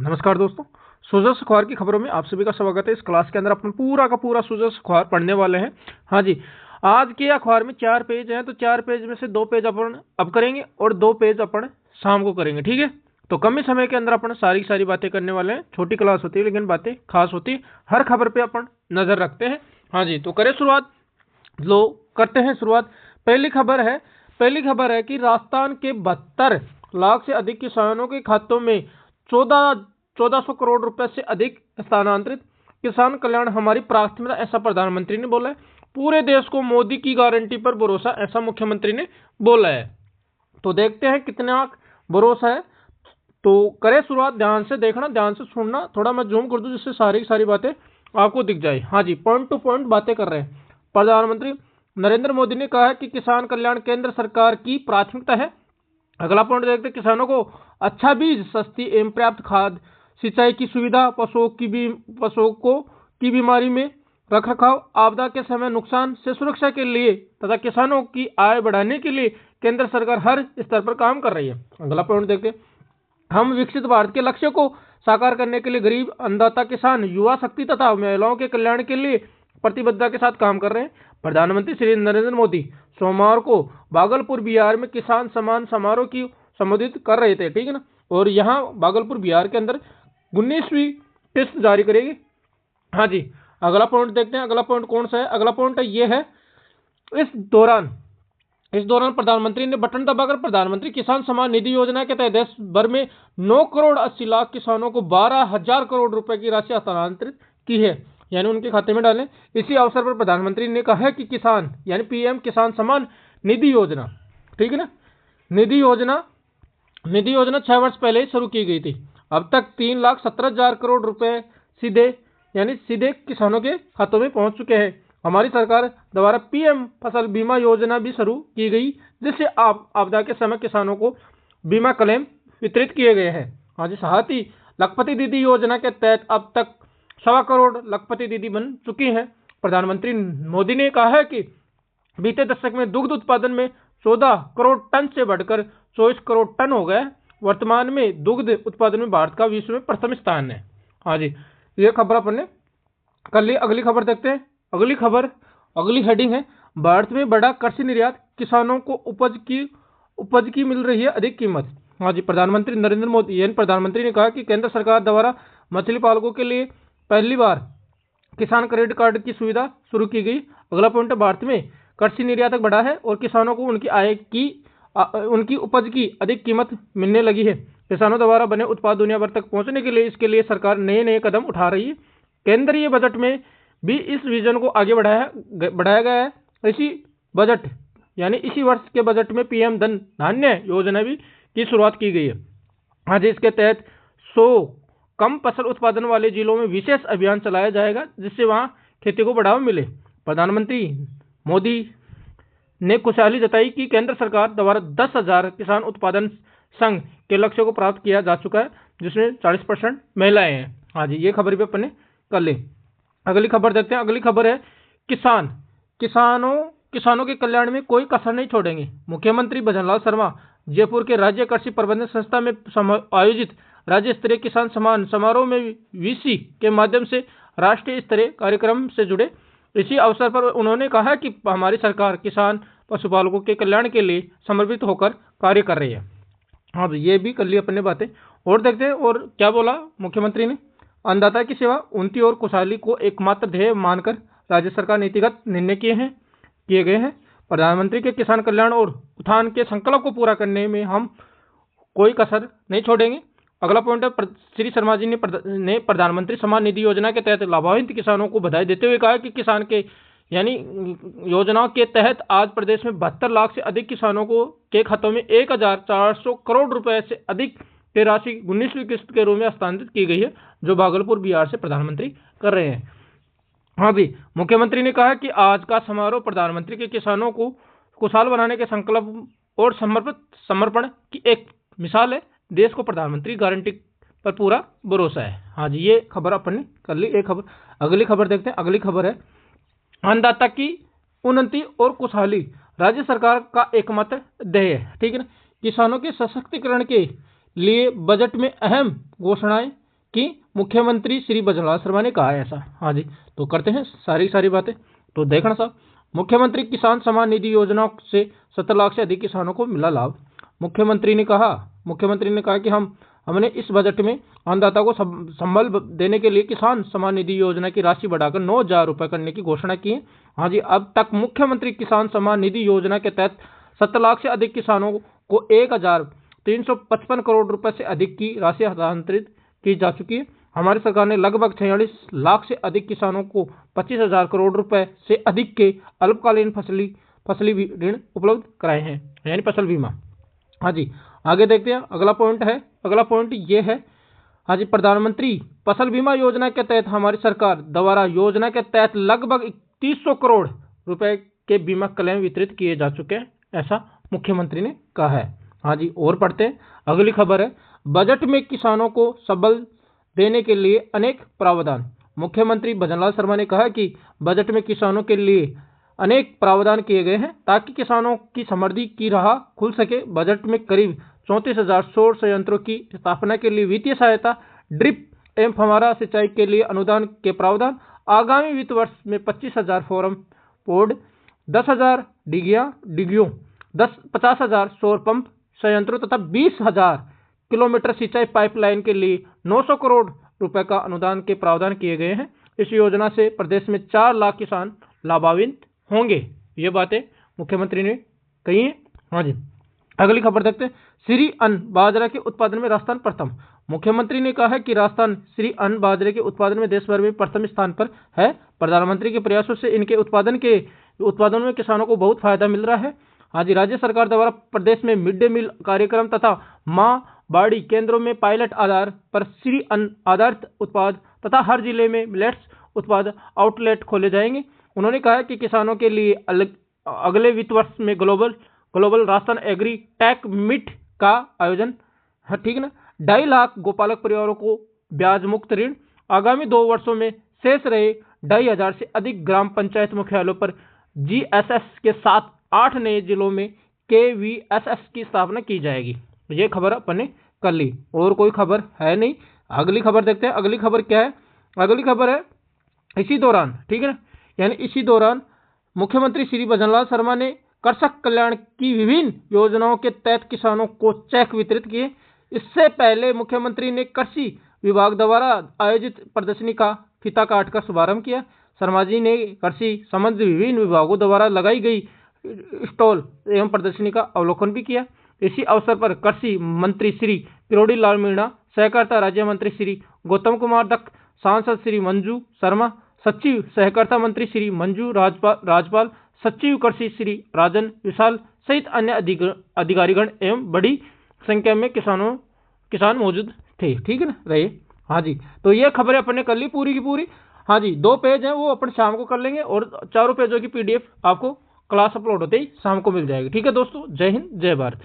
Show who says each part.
Speaker 1: नमस्कार दोस्तों, सुजस अखबार की खबरों में आप सभी का स्वागत है। इस क्लास के अंदर अपन पूरा का पूरा सुजस अखबार पढ़ने वाले हैं। हाँ जी, आज के अखबार में 4 पेज हैं, तो 4 पेज में से 2 पेज अपन अब करेंगे और 2 पेज अपन शाम को करेंगे। ठीक है, तो कम ही समय के अंदर अपन सारी बातें करने वाले हैं। छोटी क्लास होती है लेकिन बातें खास होती है। हर खबर पे अपन नजर रखते हैं। हाँ जी, तो करें शुरुआत। लो करते हैं शुरुआत। पहली खबर है कि राजस्थान के 72 लाख से अधिक किसानों के खातों में 1400 करोड़ रुपए से अधिक स्थानांतरित। किसान कल्याण हमारी प्राथमिकता, ऐसा प्रधानमंत्री ने बोला है। पूरे देश को मोदी की गारंटी पर भरोसा, ऐसा मुख्यमंत्री ने बोला है। तो देखते हैं कितना भरोसा है। तो करें शुरुआत। ध्यान से देखना, ध्यान से सुनना। थोड़ा मैं जूम कर दूं जिससे सारी बातें आपको दिख जाए। हाँ जी, पॉइंट टू पॉइंट बातें कर रहे हैं। प्रधानमंत्री नरेंद्र मोदी ने कहा कि किसान कल्याण केंद्र सरकार की प्राथमिकता है। अगला पॉइंट देखते हैं। किसानों को अच्छा बीज, सस्ती एवं पर्याप्त खाद, सिंचाई की सुविधा, पशुओं की बीमारी में रखरखाव, आपदा के समय नुकसान से सुरक्षा के लिए तथा किसानों की आय बढ़ाने के लिए केंद्र सरकार हर स्तर पर काम कर रही है। अगला पॉइंट देखते हैं। हम विकसित भारत के लक्ष्य को साकार करने के लिए गरीब, अन्नदाता किसान, युवा शक्ति तथा महिलाओं के कल्याण के लिए प्रतिबद्धता के साथ काम कर रहे हैं। प्रधानमंत्री श्री नरेंद्र मोदी सोमवार को भागलपुर बिहार में किसान सम्मान समारोह की संबोधित कर रहे थे। ठीक है ना, और यहाँ भागलपुर बिहार के अंदर 19वीं किस्त जारी करेगी। हाँ जी, अगला पॉइंट देखते हैं। अगला पॉइंट कौन सा है? अगला पॉइंट ये है। इस दौरान प्रधानमंत्री ने बटन दबाकर प्रधानमंत्री किसान सम्मान निधि योजना के तहत देश भर में 9 करोड़ 80 लाख किसानों को 12,000 करोड़ रुपए की राशि हस्तांतरित की है, यानी उनके खाते में डालें। इसी अवसर पर प्रधानमंत्री ने कहा है कि किसान यानी पीएम किसान सम्मान निधि योजना, ठीक है ना, निधि योजना 6 वर्ष पहले ही शुरू की गई थी। अब तक 3,17,000 करोड़ रुपए सीधे किसानों के खातों में पहुंच चुके हैं। हमारी सरकार द्वारा पीएम फसल बीमा योजना भी शुरू की गई, जिससे आपदा के समय किसानों को बीमा क्लेम वितरित किए गए हैं। हाँ जी, साथ ही लखपति दीदी योजना के तहत अब तक 1.25 करोड़ लखपति दीदी बन चुकी हैं। प्रधानमंत्री मोदी ने कहा है कि बीते दशक में दुग्ध उत्पादन में 14 करोड़ टन से बढ़कर 24 करोड़ टन हो गए। वर्तमान में दुग्ध उत्पादन में भारत का विश्व में प्रथम स्थान है। हाँ जी, ये खबर अपन ने कर ली। अगली खबर देखते हैं। अगली हेडिंग है, भारत में बढ़ा कृषि निर्यात, किसानों को उपज की मिल रही है अधिक कीमत। हाँ जी, प्रधानमंत्री नरेंद्र मोदी यानी प्रधानमंत्री ने कहा कि केंद्र सरकार द्वारा मछली पालकों के लिए पहली बार किसान क्रेडिट कार्ड की सुविधा शुरू की गई। अगला पॉइंट है, भारत में कृषि निर्यात बढ़ा है और किसानों को उनकी उपज की अधिक कीमत मिलने लगी है। किसानों द्वारा बने उत्पाद दुनिया भर तक पहुंचने के लिए इसके लिए सरकार नए कदम उठा रही है। केंद्रीय बजट में भी इस विजन को आगे बढ़ाया गया है। इसी वर्ष के बजट में पीएम धन धान्य योजना भी की शुरुआत की गई है। आज इसके तहत 100 कम फसल उत्पादन वाले जिलों में विशेष अभियान चलाया जाएगा, जिससे वहां खेती को बढ़ावा मिले। प्रधानमंत्री मोदी ने खुशहाली जताई कि केंद्र सरकार द्वारा 10,000 किसान उत्पादन संघ के लक्ष्य को प्राप्त किया जा चुका है, जिसमें 40% महिलाएं हैं। हाँ जी, ये खबर भी अपने कर ले। अगली खबर देखते हैं। अगली खबर है, किसानों के कल्याण में कोई कसर नहीं छोड़ेंगे। मुख्यमंत्री भजनलाल शर्मा जयपुर के राज्य कृषि प्रबंधन संस्था में आयोजित राज्य स्तरीय किसान सम्मान समारोह में वीसी के माध्यम से राष्ट्रीय स्तरीय कार्यक्रम से जुड़े। इसी अवसर पर उन्होंने कहा कि हमारी सरकार किसान पशुपालकों के कल्याण के लिए समर्पित होकर कार्य कर रही है। हाँ, ये भी कर ली अपने बातें। और देखते हैं और क्या बोला मुख्यमंत्री ने। अन्नदाता की सेवा, उन्नति और खुशहाली को एकमात्र ध्येय मानकर राज्य सरकार नीतिगत निर्णय किए गए हैं। प्रधानमंत्री के किसान कल्याण और उत्थान के संकल्प को पूरा करने में हम कोई कसर नहीं छोड़ेंगे। अगला पॉइंट है, श्री शर्मा जी ने प्रधानमंत्री सम्मान निधि योजना के तहत लाभान्वित किसानों को बधाई देते हुए कहा कि किसान के योजनाओं के तहत आज प्रदेश में 72 लाख से अधिक किसानों के खातों में 1,400 करोड़ रुपए से अधिक की राशि 19वीं किस्त के रूप में हस्तांतरित की गई है, जो भागलपुर बिहार से प्रधानमंत्री कर रहे हैं। हाँ भी, मुख्यमंत्री ने कहा कि आज का समारोह प्रधानमंत्री के किसानों को खुशहाल बनाने के संकल्प और समर्पण की एक मिसाल है। देश को प्रधानमंत्री गारंटी पर पूरा भरोसा है। हाँ जी, ये खबर अपन ने कर ली। एक खबर, अगली खबर देखते हैं। अगली खबर है, अन्नदाता की उन्नति और खुशहाली राज्य सरकार का एकमात्र ध्येय है। ठीक है ना, किसानों के सशक्तिकरण के लिए बजट में अहम घोषणाएं कि मुख्यमंत्री श्री भजनलाल शर्मा ने कहा है ऐसा। हाँ जी, तो करते हैं सारी बातें। तो देखना साहब, मुख्यमंत्री किसान सम्मान निधि योजना से 70 लाख से अधिक किसानों को मिला लाभ। मुख्यमंत्री ने कहा कि हमने इस बजट में अन्नदाता को संबल देने के लिए किसान सम्मान निधि योजना की राशि बढ़ाकर 9,000 रुपये करने की घोषणा की है। हाँ जी, अब तक मुख्यमंत्री किसान सम्मान निधि योजना के तहत 70 लाख से अधिक किसानों को 1,355 करोड़ रुपए से अधिक की राशि हस्तांतरित की जा चुकी है। हमारी सरकार ने लगभग 46 लाख से अधिक किसानों को 25,000 करोड़ रुपए से अधिक के अल्पकालीन फसली ऋण उपलब्ध कराए हैं, यानी फसल बीमा। हाँ जी, आगे देखते हैं। अगला पॉइंट ये है, हाँ जी, प्रधानमंत्री फसल बीमा योजना के तहत हमारी सरकार द्वारा योजना के तहत लगभग 3100 करोड़ रुपए के बीमा क्लेम वितरित किए जा चुके हैं, ऐसा मुख्यमंत्री ने कहा है। हाँ जी, और पढ़ते हैं। अगली खबर है, बजट में किसानों को सबल देने के लिए अनेक प्रावधान। मुख्यमंत्री भजनलाल शर्मा ने कहा कि बजट में किसानों के लिए अनेक प्रावधान किए गए हैं ताकि किसानों की समृद्धि की राह खुल सके। बजट में करीब 34,000 सौर संयंत्रों की स्थापना के लिए वित्तीय सहायता, ड्रिप एवं फव्वारा सिंचाई के लिए अनुदान के प्रावधान, आगामी वित्त वर्ष में 25,000 फार्म पोर्ड, 10,000 डिगियों, 50,000 सौर पंप संयंत्रों तथा 20,000 किलोमीटर सिंचाई पाइपलाइन के लिए 900 करोड़ रुपए का अनुदान के प्रावधान किए गए हैं। इस योजना से प्रदेश में 4 लाख किसान लाभान्वित होंगे। ये बातें मुख्यमंत्री ने कही हैं। हाँ जी, अगली खबर देखते हैं। श्री अन्न बाजरा के उत्पादन में राजस्थान प्रथम। मुख्यमंत्री ने कहा है कि राजस्थान श्री अन्न बाजरे के उत्पादन में देश भर में प्रथम स्थान पर है। प्रधानमंत्री के प्रयासों से इनके उत्पादन में किसानों को बहुत फायदा मिल रहा है। हाँ जी, राज्य सरकार द्वारा प्रदेश में मिड डे मील कार्यक्रम तथा माँ बाड़ी केंद्रों में पायलट आधार पर श्री अन्न आधारित उत्पाद तथा हर जिले में मिलेट्स उत्पाद आउटलेट खोले जाएंगे। उन्होंने कहा कि किसानों के लिए अगले वित्त वर्ष में global Rajasthan agri tech meet का आयोजन है, ठीक ना। 2.5 लाख गोपालक परिवारों को ब्याज मुक्त ऋण। आगामी 2 वर्षों में शेष रहे 2,500 से अधिक ग्राम पंचायत मुख्यालयों पर GSS के साथ 8 नए जिलों में KVSS की स्थापना की जाएगी। ये खबर अपन ने कर ली, और कोई खबर है नहीं। अगली खबर देखते हैं। अगली खबर क्या है? अगली खबर है इसी दौरान, ठीक है ना, यानी इसी दौरान मुख्यमंत्री श्री भजनलाल शर्मा ने कृषक कल्याण की विभिन्न योजनाओं के तहत किसानों को चेक वितरित किए। इससे पहले मुख्यमंत्री ने कृषि विभाग द्वारा आयोजित प्रदर्शनी का फीता काटकर शुभारंभ किया। शर्मा जी ने कृषि संबंधी विभिन्न विभागों द्वारा लगाई गई स्टॉल एवं प्रदर्शनी का अवलोकन भी किया। इसी अवसर पर कृषि मंत्री श्री किरोड़ी लाल मीणा, सहकारिता राज्य मंत्री श्री गौतम कुमार दत्त, सांसद श्री मंजू शर्मा, सचिव सहकारिता मंत्री श्री मंजू राजपाल, सचिव कृषि श्री राजन विशाल सहित अन्य अधिकारीगण एवं बड़ी संख्या में किसान मौजूद थे, ठीक है ना रहे। हाँ जी, तो ये खबरें अपन ने कर ली पूरी की पूरी। हाँ जी, 2 पेज हैं वो अपन शाम को कर लेंगे, और 4 पेजों की PDF आपको क्लास अपलोड होते ही शाम को मिल जाएगी। ठीक है दोस्तों, जय हिंद जय भारत।